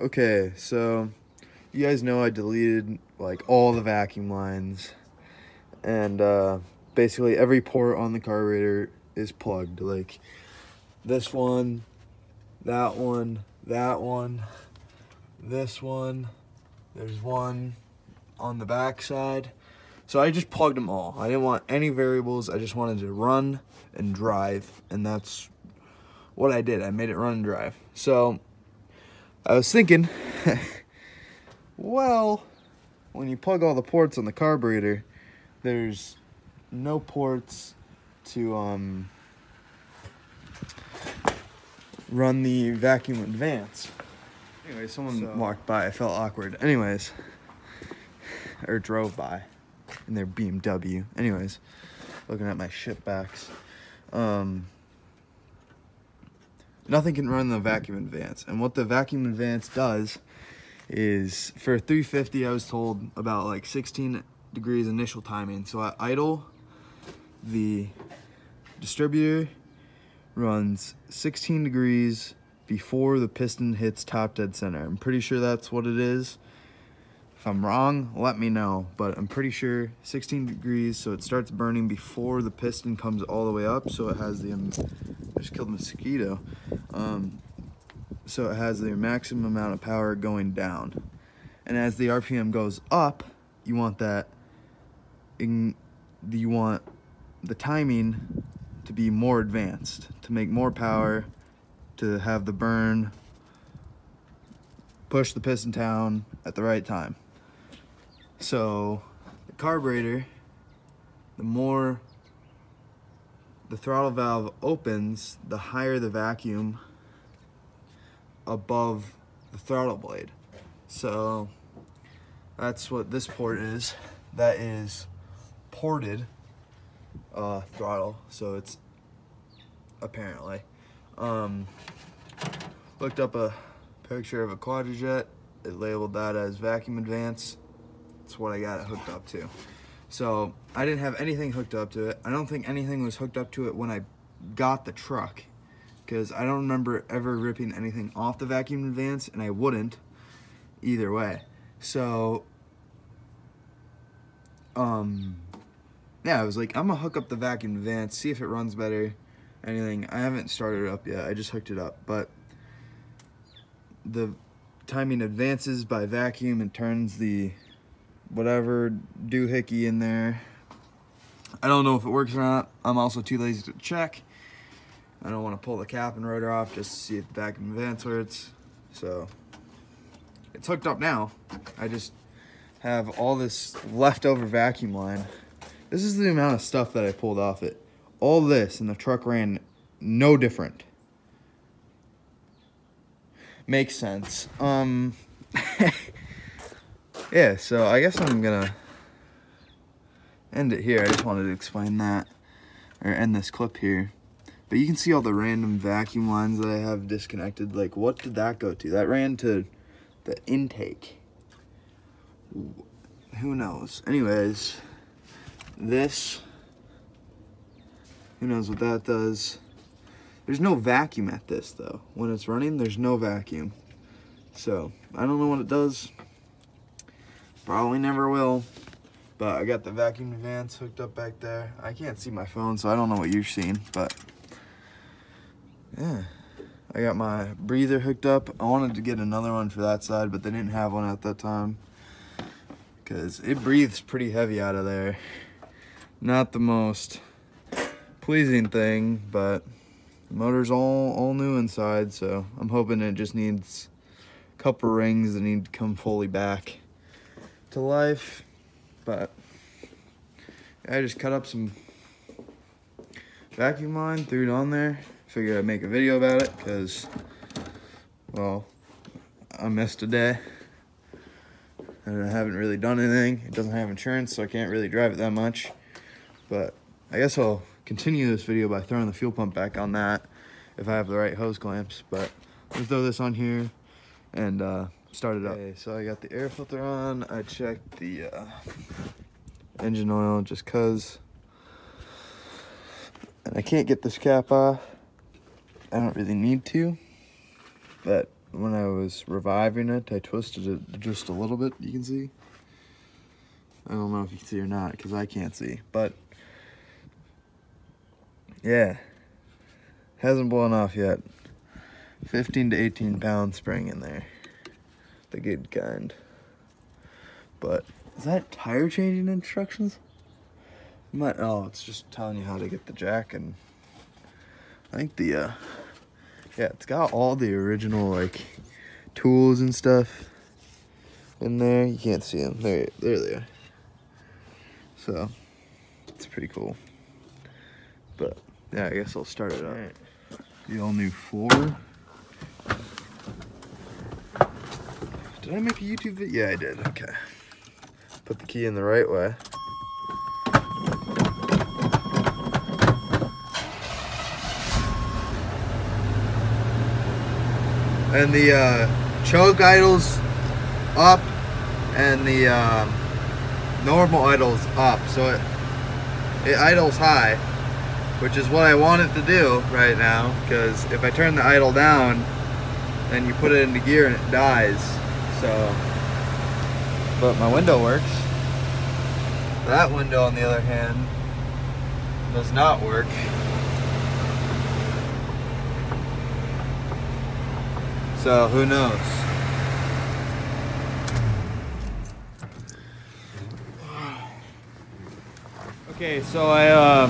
Okay, so you guys know I deleted like all the vacuum lines, and basically every port on the carburetor is plugged. Like this one, that one, that one, this one. There's one on the back side. So I just plugged them all. I didn't want any variables. I just wanted to run and drive, and that's what I did. I made it run and drive. So I was thinking, well, when you plug all the ports on the carburetor, there's no ports to run the vacuum advance. Anyway, someone walked by. I felt awkward. Anyways, or drove by in their BMW. Anyways, looking at my shit backs. Nothing can run the vacuum advance. And what the vacuum advance does is, for 350, I was told about like 16 degrees initial timing. So at idle, the distributor runs 16 degrees before the piston hits top dead center. I'm pretty sure that's what it is. If I'm wrong, let me know, but I'm pretty sure 16 degrees, so it starts burning before the piston comes all the way up, so it has the, I just killed a mosquito, so it has the maximum amount of power going down. And as the RPM goes up, you want that, you want the timing to be more advanced, to make more power, to have the burn, push the piston down at the right time. So the carburetor, the more the throttle valve opens, the higher the vacuum above the throttle blade. So that's what this port is. That is ported throttle, so it's apparently. Looked up a picture of a Quadrajet. It labeled that as vacuum advance. That's what I got it hooked up to. So I didn't have anything hooked up to it. I don't think anything was hooked up to it when I got the truck, because I don't remember ever ripping anything off the vacuum advance, and I wouldn't either way. So yeah, I was like, I'm gonna hook up the vacuum advance, see if it runs better, anything. I haven't started it up yet, I just hooked it up, but the timing advances by vacuum and turns the whatever doohickey in there. I don't know if it works or not. I'm also too lazy to check. I don't want to pull the cap and rotor off just to see if the vacuum advance works. So it's hooked up now. I just have all this leftover vacuum line. This is the amount of stuff that I pulled off it. All this, and the truck ran no different. Makes sense. Yeah, so I guess I'm gonna end it here. I just wanted to explain that, or end this clip here. But you can see all the random vacuum lines that I have disconnected. Like, what did that go to? That ran to the intake. Who knows? Anyways, this, who knows what that does. There's no vacuum at this though. When it's running, there's no vacuum. So I don't know what it does. Probably never will. But I got the vacuum advance hooked up back there. I can't see my phone, so I don't know what you're seeing, but yeah. I got my breather hooked up. I wanted to get another one for that side, but they didn't have one at that time, because it breathes pretty heavy out of there. Not the most pleasing thing, but the motor's all new inside, so I'm hoping it just needs a couple rings that need to come fully back to life. But I just cut up some vacuum line, threw it on there, figured I'd make a video about it because, well, I missed a day and I haven't really done anything. It doesn't have insurance, so I can't really drive it that much. But I guess I'll continue this video by throwing the fuel pump back on that if I have the right hose clamps. But let's throw this on here and start it up. Okay, so I got the air filter on. I checked the engine oil just cause, and I can't get this cap off. I don't really need to, but when I was reviving it, I twisted it just a little bit, you can see. I don't know if you can see or not, because I can't see, but yeah, hasn't blown off yet. 15 to 18 pound spring in there, the good kind. But is that tire changing instructions? Oh, it's just telling you how to get the jack, and I think the yeah, it's got all the original like tools and stuff in there. You can't see them. There they are. So it's pretty cool. But yeah, I guess I'll start it up. Right. The all new floor. Did I make a YouTube video? Yeah, I did. Okay. Put the key in the right way. And the choke idle's up, and the normal idle's up, so it idles high, which is what I want it to do right now, because if I turn the idle down, then you put it into gear and it dies. So, but my window works. That window, on the other hand, does not work. So who knows? Okay, so I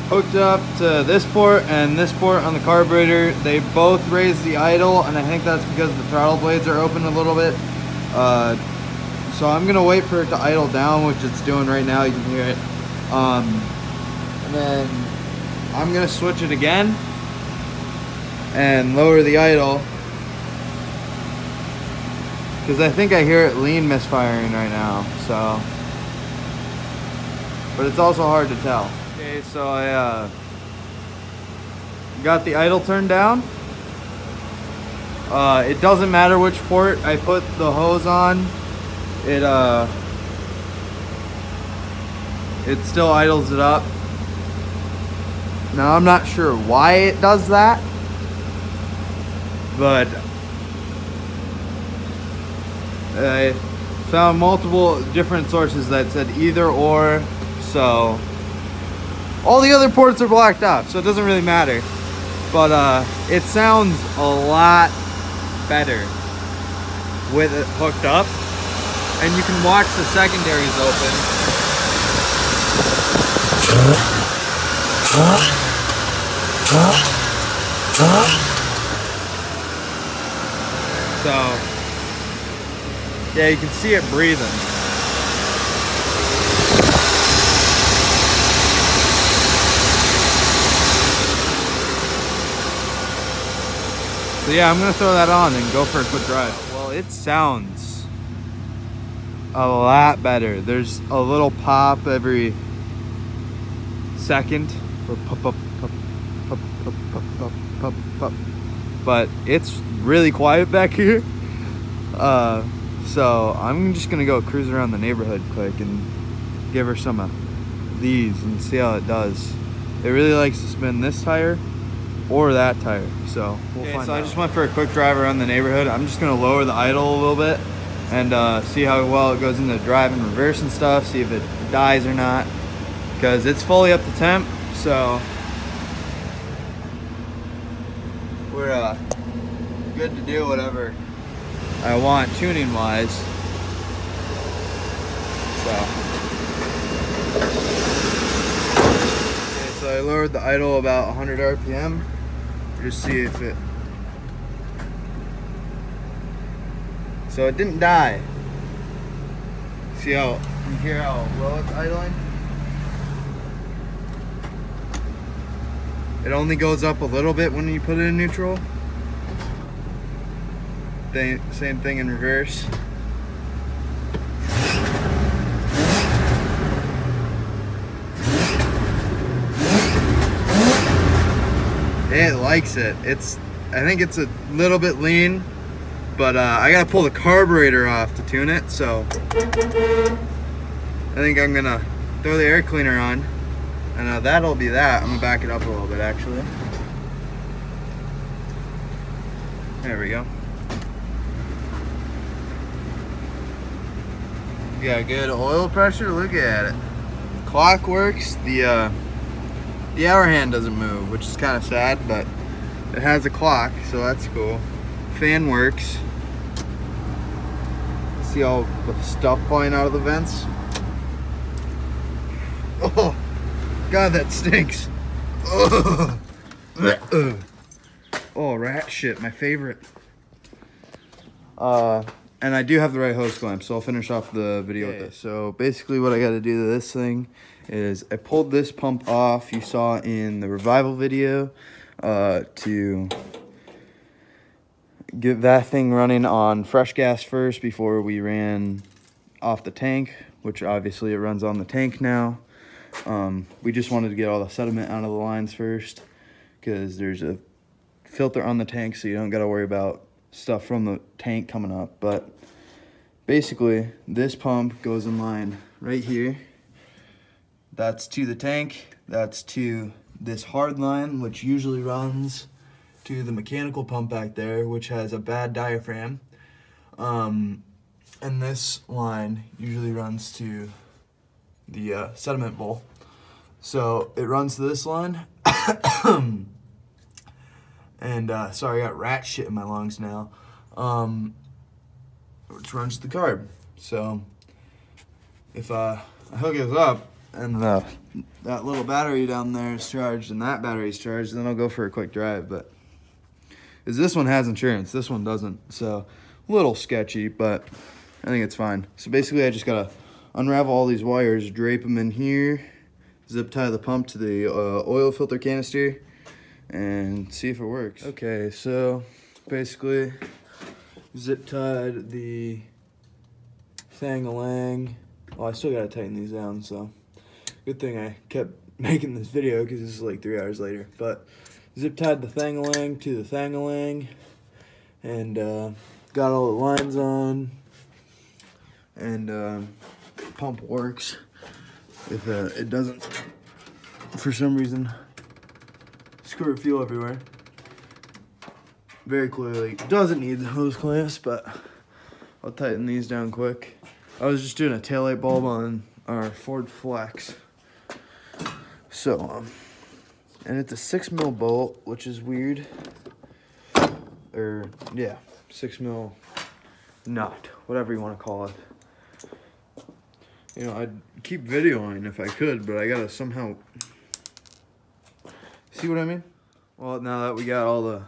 hooked up to this port and this port on the carburetor. They both raise the idle, and I think that's because the throttle blades are open a little bit. So I'm gonna wait for it to idle down, which it's doing right now. You can hear it. And then I'm gonna switch it again and lower the idle, because I think I hear it lean misfiring right now. So, but it's also hard to tell. Okay, so I got the idle turned down. It doesn't matter which port I put the hose on. It still idles it up. Now I'm not sure why it does that, but I found multiple different sources that said either or, so all the other ports are blacked out, so it doesn't really matter. But it sounds a lot better with it hooked up, and you can watch the secondaries open. So yeah, you can see it breathing. So yeah, I'm gonna throw that on and go for a quick drive. Well, it sounds a lot better. There's a little pop every second, or pop, pop, pop, pop, pop, pop, pop, pop, pop. But it's really quiet back here. So I'm just gonna go cruise around the neighborhood quick and give her some of these and see how it does. It really likes to spin this tire or that tire, so we'll find out. I just went for a quick drive around the neighborhood. I'm just gonna lower the idle a little bit and see how well it goes into drive and reverse and stuff, see if it dies or not, because it's fully up to temp, so we're good to do whatever I want tuning wise. So I lowered the idle about 100 RPM. Just see if it. So it didn't die. See how you hear how low it's idling? It only goes up a little bit when you put it in neutral. Same thing in reverse. It likes it. I think it's a little bit lean, but I gotta pull the carburetor off to tune it, so I think I'm gonna throw the air cleaner on, and that'll be that. I'm gonna back it up a little bit actually. There we go. You got good oil pressure, look at it. Clock works, the hour hand doesn't move, which is kind of sad, but it has a clock, so that's cool. Fan works. See all the stuff flying out of the vents? Oh, God, that stinks. Oh, oh, rat shit, my favorite. And I do have the right hose clamp, so I'll finish off the video with this. So basically what I got to do to this thing is I pulled this pump off, you saw in the revival video, to get that thing running on fresh gas first before we ran off the tank, which obviously it runs on the tank now. We just wanted to get all the sediment out of the lines first because there's a filter on the tank, so you don't got to worry about stuff from the tank coming up. But basically this pump goes in line right here. That's to the tank, that's to this hard line, which usually runs to the mechanical pump back there, which has a bad diaphragm. And this line usually runs to the sediment bowl. So it runs to this line. And sorry, I got rat shit in my lungs now. Which runs to the carb. So if I hook it up and that little battery down there is charged and that battery's charged, then I'll go for a quick drive. But is this one has insurance, this one doesn't, so a little sketchy, but I think it's fine. So basically I just gotta unravel all these wires, drape them in here, zip tie the pump to the oil filter canister, and see if it works. Okay, so basically zip tied the thang-a-lang. Oh, I still gotta tighten these down, so good thing I kept making this video because this is like 3 hours later. But zip tied the thang-a-lang to the thang-a-lang, and got all the lines on, and pump works. If it doesn't, for some reason, squirt fuel everywhere. Very clearly doesn't need the hose clamps, but I'll tighten these down quick. I was just doing a taillight bulb on our Ford Flex. So, and it's a 6 mil bolt, which is weird. Or, yeah, 6 mil nut, whatever you want to call it. You know, I'd keep videoing if I could, but I gotta somehow, see what I mean? Well, now that we got all the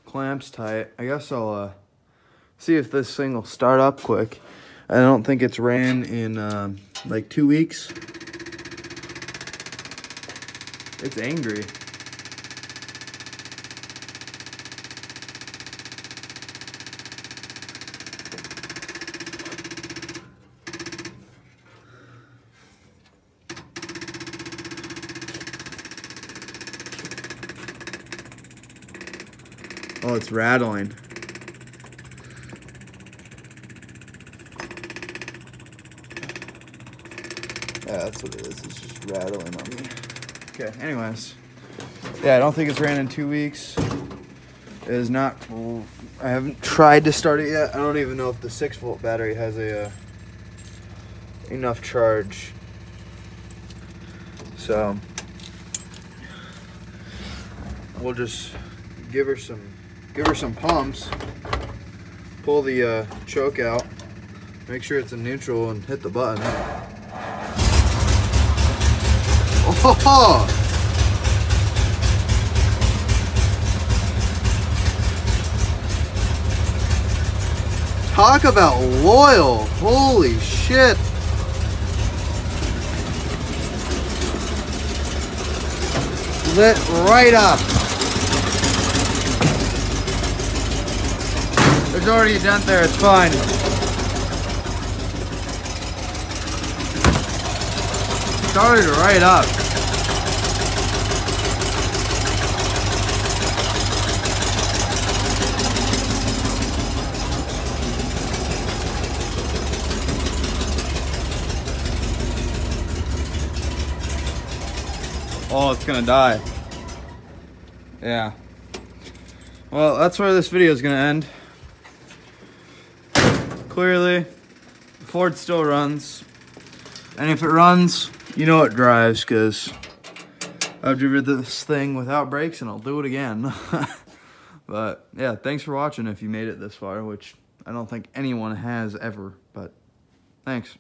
clamps tight, I guess I'll see if this thing will start up quick. I don't think it's ran in like 2 weeks. It's angry. Oh, it's rattling. Yeah, that's what it is. It's just rattling on me. Okay, anyways. Yeah, I don't think it's ran in 2 weeks. It is not, I haven't tried to start it yet. I don't even know if the 6-volt battery has a enough charge. So we'll just give her some pumps, pull the choke out, make sure it's in neutral, and hit the button. Oh! Talk about loyal, holy shit. Lit right up. There's already a dent there, it's fine. Started right up. Oh, it's gonna die. Yeah. Well, that's where this video is going to end. Clearly, Ford still runs. And if it runs, you know it drives, because I've driven this thing without brakes and I'll do it again. But yeah, thanks for watching if you made it this far, which I don't think anyone has ever, but thanks.